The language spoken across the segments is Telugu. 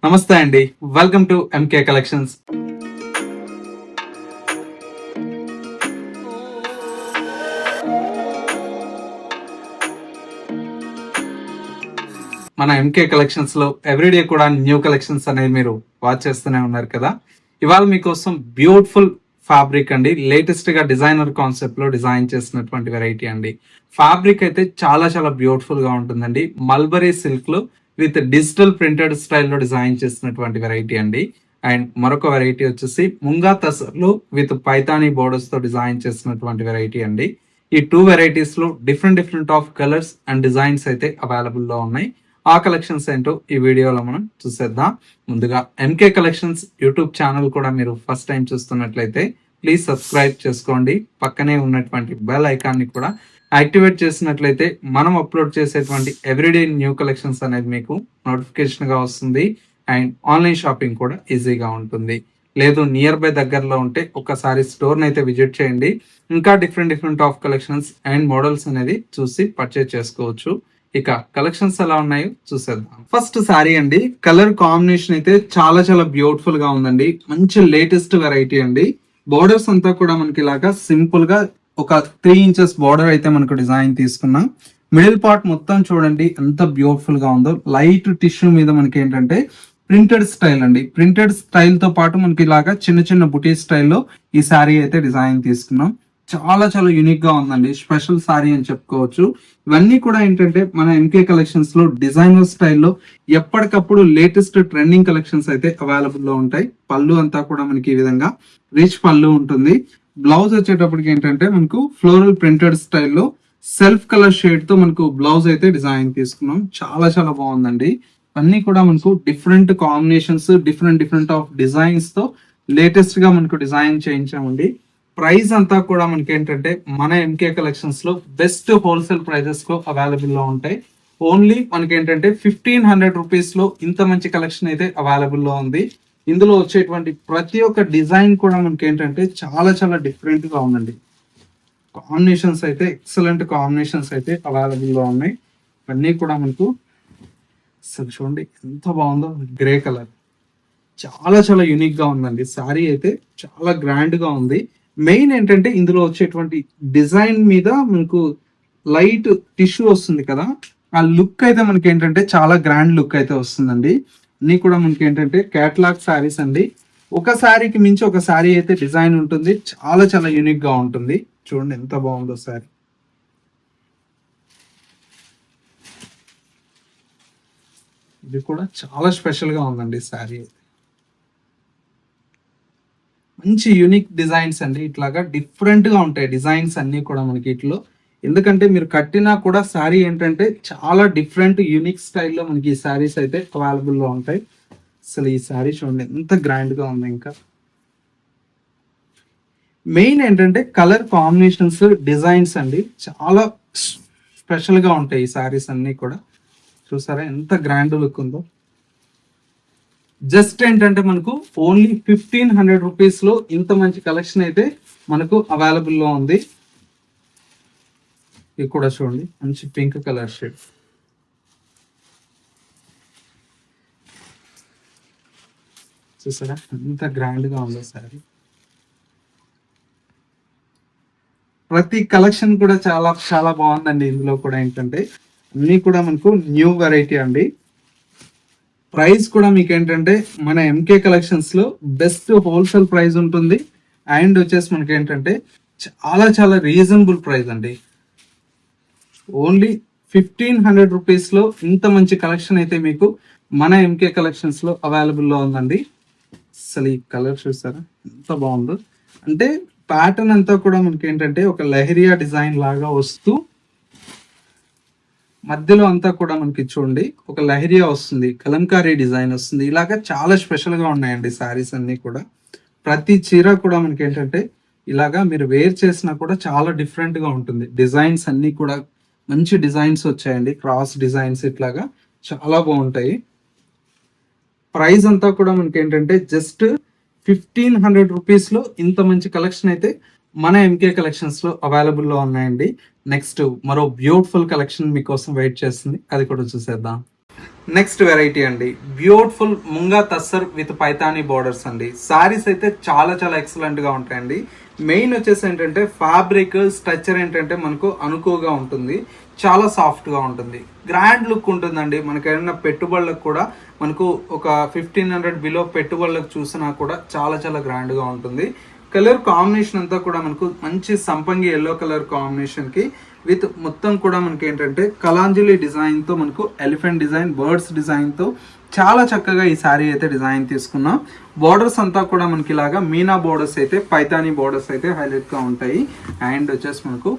నమస్తే అండి. Welcome to MK collections. మన ఎంకే కలెక్షన్స్ లో ఎవ్రీడే కూడా న్యూ కలెక్షన్స్ అనేది మీరు వాచ్ చేస్తూనే ఉన్నారు కదా. ఇవాళ మీకోసం బ్యూటిఫుల్ ఫ్యాబ్రిక్ అండి, లేటెస్ట్ గా డిజైనర్ కాన్సెప్ట్ లో డిజైన్ చేసినటువంటి వెరైటీ అండి. ఫ్యాబ్రిక్ అయితే చాలా చాలా బ్యూటిఫుల్ గా ఉంటుందండి. మల్బరీ సిల్క్ లో విత్ డిజిటల్ ప్రింటెడ్ స్టైల్లో డిజైన్ చేసినటువంటి వెరైటీ అండి. అండ్ మరొక వెరైటీ వచ్చేసి ముంగా తసర్లు విత్ పైతానీ బోర్డర్స్ తో డిజైన్ చేసినటువంటి వెరైటీ అండి. ఈ టూ వెరైటీస్ లో different different of colours and designs అయితే అవైలబుల్ లో ఉన్నాయి. ఆ కలెక్షన్స్ ఏంటో ఈ వీడియోలో మనం చూసేద్దాం. ముందుగా ఎంకే కలెక్షన్స్ యూట్యూబ్ ఛానల్ కూడా మీరు ఫస్ట్ టైం చూస్తున్నట్లయితే ప్లీజ్ సబ్స్క్రైబ్ చేసుకోండి. పక్కనే ఉన్నటువంటి బెల్ ఐకాన్ ని కూడా యాక్టివేట్ చేసినట్లయితే మనం అప్లోడ్ చేసేటువంటి ఎవ్రీడే న్యూ కలెక్షన్స్ అనేది మీకు నోటిఫికేషన్ గా వస్తుంది. అండ్ ఆన్లైన్ షాపింగ్ కూడా ఈజీగా ఉంటుంది. లేదు నియర్ బై దగ్గరలో ఉంటే ఒకసారి స్టోర్ అయితే విజిట్ చేయండి. ఇంకా different different of collections and models అనేది చూసి పర్చేజ్ చేసుకోవచ్చు. ఇక కలెక్షన్స్ ఎలా ఉన్నాయో చూసేద్దాం. ఫస్ట్ సారీ అండి, కలర్ కాంబినేషన్ అయితే చాలా చాలా బ్యూటిఫుల్ గా ఉందండి. మంచి లేటెస్ట్ వెరైటీ అండి. బోర్డర్స్ అంతా కూడా మనకి ఇలాగా సింపుల్ గా ఒక 3 ఇంచెస్ బోర్డర్ అయితే మనకు డిజైన్ తీసుకున్నాం. మిడిల్ పార్ట్ మొత్తం చూడండి ఎంత బ్యూటిఫుల్ గా ఉందో. లైట్ టిష్యూ మీద మనకి ఏంటంటే ప్రింటెడ్ స్టైల్ అండి. ప్రింటెడ్ స్టైల్ తో పాటు మనకి ఇలాగా చిన్న చిన్న బుటీ స్టైల్లో ఈ శారీ అయితే డిజైన్ తీసుకున్నాం. చాలా చాలా యూనిక్ గా ఉందండి. స్పెషల్ శారీ అని చెప్పుకోవచ్చు. ఇవన్నీ కూడా ఏంటంటే మన ఎంకే కలెక్షన్స్ లో డిజైనర్ స్టైల్లో ఎప్పటికప్పుడు లేటెస్ట్ ట్రెండింగ్ కలెక్షన్స్ అయితే అవైలబుల్ లో ఉంటాయి. పళ్ళు అంతా కూడా మనకి ఈ విధంగా రిచ్ పళ్ళు ఉంటుంది. బ్లౌజ్ వచ్చేటప్పటికి ఏంటంటే మనకు ఫ్లోరల్ ప్రింటెడ్ స్టైల్లో సెల్ఫ్ కలర్ షేడ్ తో మనకు బ్లౌజ్ అయితే డిజైన్ తీసుకున్నాం. చాలా చాలా బాగుందండి. అన్ని కూడా మనకు different combinations, different different of designs తో లేటెస్ట్ గా మనకు డిజైన్ చేయించామండి. ప్రైస్ అంతా కూడా మనకి ఏంటంటే మన ఎంకే కలెక్షన్స్ లో బెస్ట్ హోల్సేల్ ప్రైజెస్ లో అవైలబుల్ లో ఉంటాయి. ఓన్లీ మనకి ఏంటంటే 1500 రూపీస్ లో ఇంత మంచి కలెక్షన్ అయితే అవైలబుల్ లో ఉంది. ఇందులో వచ్చేటువంటి ప్రతి ఒక్క డిజైన్ కూడా మనకి ఏంటంటే చాలా చాలా డిఫరెంట్ గా ఉందండి. కాంబినేషన్స్ అయితే ఎక్సలెంట్ కాంబినేషన్స్ అయితే అవైలబుల్ లో ఉన్నాయి. అన్నీ కూడా మనకు అసలు చూడండి ఎంత బాగుందో. గ్రే కలర్ చాలా చాలా యూనిక్ గా ఉందండి. శారీ అయితే చాలా గ్రాండ్ గా ఉంది. మెయిన్ ఏంటంటే ఇందులో వచ్చేటువంటి డిజైన్ మీద మనకు లైట్ టిష్యూ వస్తుంది కదా, ఆ లుక్ అయితే మనకి ఏంటంటే చాలా గ్రాండ్ లుక్ అయితే వస్తుందండి. అన్ని కూడా మనకి ఏంటంటే క్యాటలాగ్ శారీస్ అండి. ఒక శారీకి మించి ఒక శారీ అయితే డిజైన్ ఉంటుంది. చాలా చాలా యూనిక్ గా ఉంటుంది. చూడండి ఎంత బాగుందో శారీ. ఇది కూడా చాలా స్పెషల్ గా ఉందండి శారీ. మంచి యూనిక్ డిజైన్స్ అండి. ఇట్లాగా డిఫరెంట్ గా ఉంటాయి డిజైన్స్ అన్ని కూడా మనకి ఇట్లో. ఎందుకంటే మీరు కట్టినా కూడా శారీ ఏంటంటే చాలా డిఫరెంట్ యూనిక్ స్టైల్లో మనకి ఈ శారీస్ అయితే అవైలబుల్ లో ఉంటాయి. అసలు ఈ శారీ చూడండి ఎంత గ్రాండ్ గా ఉంది. ఇంకా మెయిన్ ఏంటంటే కలర్ కాంబినేషన్స్, డిజైన్స్ అండి చాలా స్పెషల్ గా ఉంటాయి ఈ శారీస్ అన్ని కూడా. చూసారా ఎంత గ్రాండ్ లుక్ ఉందో. జస్ట్ ఏంటంటే మనకు ఓన్లీ 1500 రూపీస్ లో ఇంత మంచి కలెక్షన్ అయితే మనకు అవైలబుల్ లో ఉంది. ఇది కూడా చూడండి మంచి పింక్ కలర్ షేడ్. చూసారా ఎంత గ్రాండ్ గా ఉందో సారీ. ప్రతి కలెక్షన్ కూడా చాలా చాలా బాగుందండి. ఇందులో కూడా ఏంటంటే అన్ని కూడా మనకు న్యూ వెరైటీ అండి. ప్రైస్ కూడా మీకు ఏంటంటే మన ఎంకే కలెక్షన్స్ లో బెస్ట్ హోల్సేల్ ప్రైస్ ఉంటుంది. అండ్ వచ్చేసి మనకి ఏంటంటే చాలా చాలా రీజనబుల్ ప్రైస్ అండి. ఓన్లీ 1500 రూపీస్ లో ఇంత మంచి కలెక్షన్ అయితే మీకు మన ఎంకే కలెక్షన్స్ లో అవైలబుల్ లో ఉందండి. అసలు ఈ కలర్ చూసారా ఎంత బాగుందో. అంటే ప్యాటర్న్ అంతా కూడా మనకి ఏంటంటే ఒక లెహరియా డిజైన్ లాగా వస్తూ మధ్యలో అంతా కూడా మనకి చూడండి ఒక లెహరియా వస్తుంది, కలంకారీ డిజైన్ వస్తుంది. ఇలాగా చాలా స్పెషల్ గా ఉన్నాయండి శారీస్ అన్ని కూడా. ప్రతి చీర కూడా మనకి ఏంటంటే ఇలాగా మీరు వేర్ చేసినా కూడా చాలా డిఫరెంట్ గా ఉంటుంది. డిజైన్స్ అన్ని కూడా మంచి డిజైన్స్ వచ్చాయండి. క్రాస్ డిజైన్స్ ఇట్లాగా చాలా బాగుంటాయి. ప్రైస్ అంతా కూడా మనకి ఏంటంటే జస్ట్ 1500 రూపీస్ లో ఇంత మంచి కలెక్షన్ అయితే మన ఎంకే కలెక్షన్స్ లో అవైలబుల్ లో ఉన్నాయండి. నెక్స్ట్ మరో బ్యూటిఫుల్ కలెక్షన్ మీకోసం వెయిట్ చేస్తుంది, అది కూడా చూసేద్దాం. నెక్స్ట్ వెరైటీ అండి, beautiful munga tussar with Paithani borders అండి. సారీస్ అయితే చాలా చాలా ఎక్సలెంట్ గా ఉంటాయండి. మెయిన్ వచ్చేసి ఏంటంటే ఫ్యాబ్రిక్ స్ట్రక్చర్ ఏంటంటే మనకు అనుకువగా ఉంటుంది, చాలా సాఫ్ట్ గా ఉంటుంది, గ్రాండ్ లుక్ ఉంటుందండి. మనకి ఏదైనా పెట్టుబడులకు కూడా మనకు ఒక 1500 బిలో పెట్టుబడులకు చూసినా కూడా చాలా చాలా గ్రాండ్ గా ఉంటుంది. కలర్ కాంబినేషన్ అంతా కూడా మనకు మంచి సంపంగి ఎల్లో కలర్ కాంబినేషన్ కి విత్ మొత్తం కూడా మనకి ఏంటంటే కలాంజలి డిజైన్ తో మనకు ఎలిఫెంట్ డిజైన్, బర్డ్స్ డిజైన్ తో చాలా చక్కగా ఈ శారీ అయితే డిజైన్ తీసుకున్నాం. బోర్డర్స్ అంతా కూడా మనకి ఇలాగా మీనా బోర్డర్స్ అయితే, పైతానీ బోర్డర్స్ అయితే హైలైట్ గా ఉంటాయి. అండ్ వచ్చేసి మనకు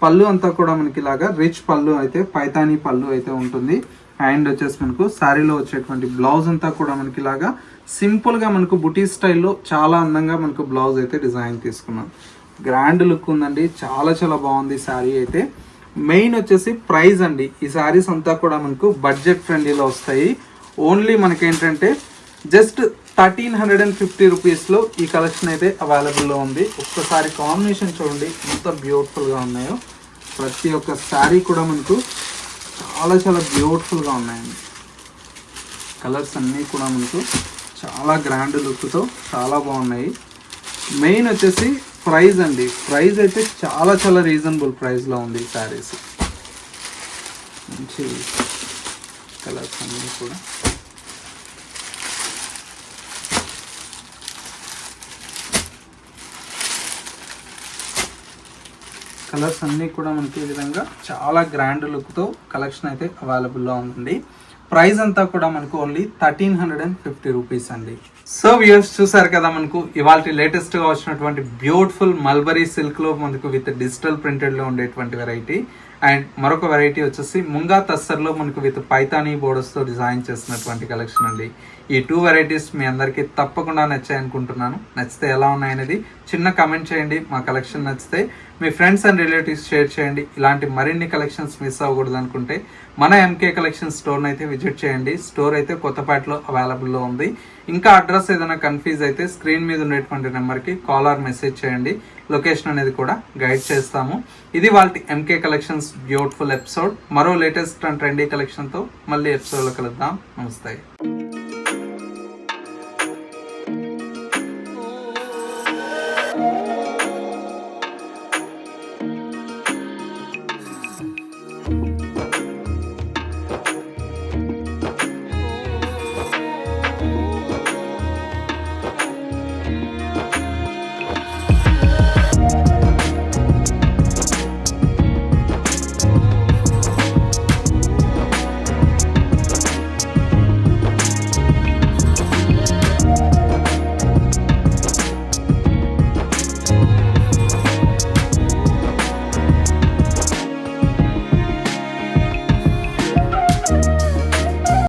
పళ్ళు అంతా కూడా మనకి ఇలాగా రిచ్ పళ్ళు అయితే, పైతానీ పళ్ళు అయితే ఉంటుంది. అండ్ వచ్చేసి మనకు శారీలో వచ్చేటువంటి బ్లౌజ్ అంతా కూడా మనకి ఇలాగా సింపుల్ గా మనకు బుటీ స్టైల్లో చాలా అందంగా మనకు బ్లౌజ్ అయితే డిజైన్ తీసుకున్నాం. గ్రాండ్ లుక్ ఉందండి, చాలా చాలా బాగుంది శారీ అయితే. మెయిన్ వచ్చేసి ప్రైస్ అండి, ఈ శారీస్ అంతా కూడా మనకు బడ్జెట్ ఫ్రెండ్లీలో వస్తాయి. ఓన్లీ మనకేంటంటే జస్ట్ 1350 రూపీస్లో ఈ కలెక్షన్ అయితే అవైలబుల్లో ఉంది. ఒక్కసారి కాంబినేషన్ చూడండి ఎంత బ్యూటిఫుల్గా ఉన్నాయో. ప్రతి ఒక్క శారీ కూడా మనకు చాలా చాలా బ్యూటిఫుల్గా ఉన్నాయండి. కలర్స్ అన్నీ కూడా మనకు చాలా గ్రాండ్ లుక్తో చాలా బాగున్నాయి. మెయిన్ వచ్చేసి ప్రైస్ అండి, ప్రైస్ అయితే చాలా చాలా రీజనబుల్ ప్రైస్లో ఉంది ఈ శారీస్. మంచి కలర్స్ అన్నీ కూడా మనకి ఈ విధంగా చాలా గ్రాండ్ లుక్తో కలెక్షన్ అయితే అవైలబుల్లో ఉందండి. ప్రైస్ అంతా కూడా మనకు ఓన్లీ 1350 రూపీస్ అండి. సో వ్యూయర్స్ చూసారు కదా, మనకు ఇవాళ లేటెస్ట్ గా వచ్చినటువంటి బ్యూటిఫుల్ మల్బరీ సిల్క్ లో మనకు విత్ డిజిటల్ ప్రింటెడ్ లో ఉండేటువంటి వెరైటీ. అండ్ మరొక వెరైటీ వచ్చేసి ముంగా తస్సర్లో మనకు విత్ పైతానీ బోర్డర్స్ తో డిజైన్ చేసినటువంటి కలెక్షన్ అండి. ఈ 2 వెరైటీస్ మీ అందరికీ తప్పకుండా నచ్చాయి అనుకుంటున్నాను. నచ్చితే ఎలా ఉన్నాయనేది చిన్న కమెంట్ చేయండి. మా కలెక్షన్ నచ్చితే మీ ఫ్రెండ్స్ అండ్ రిలేటివ్స్ షేర్ చేయండి. ఇలాంటి మరిన్ని కలెక్షన్స్ మిస్ అవ్వకూడదు అనుకుంటే మన ఎంకే కలెక్షన్ స్టోర్ని అయితే విజిట్ చేయండి. స్టోర్ అయితే కొత్తపేటలో అవైలబుల్లో ఉంది. ఇంకా అడ్రస్ ఏదైనా కన్ఫ్యూజ్ అయితే స్క్రీన్ మీద ఉండేటువంటి నెంబర్కి కాల్ ఆర్ మెసేజ్ చేయండి. లొకేషన్ అనేది కూడా గైడ్ చేస్తాము. ఇది వాళ్ళ ఎంకే కలెక్షన్స్ బ్యూటిఫుల్ ఎపిసోడ్. మరో లేటెస్ట్ అండ్ ట్రెండీ కలెక్షన్తో మళ్ళీ ఎపిసోడ్లో కలుద్దాం. నమస్తే.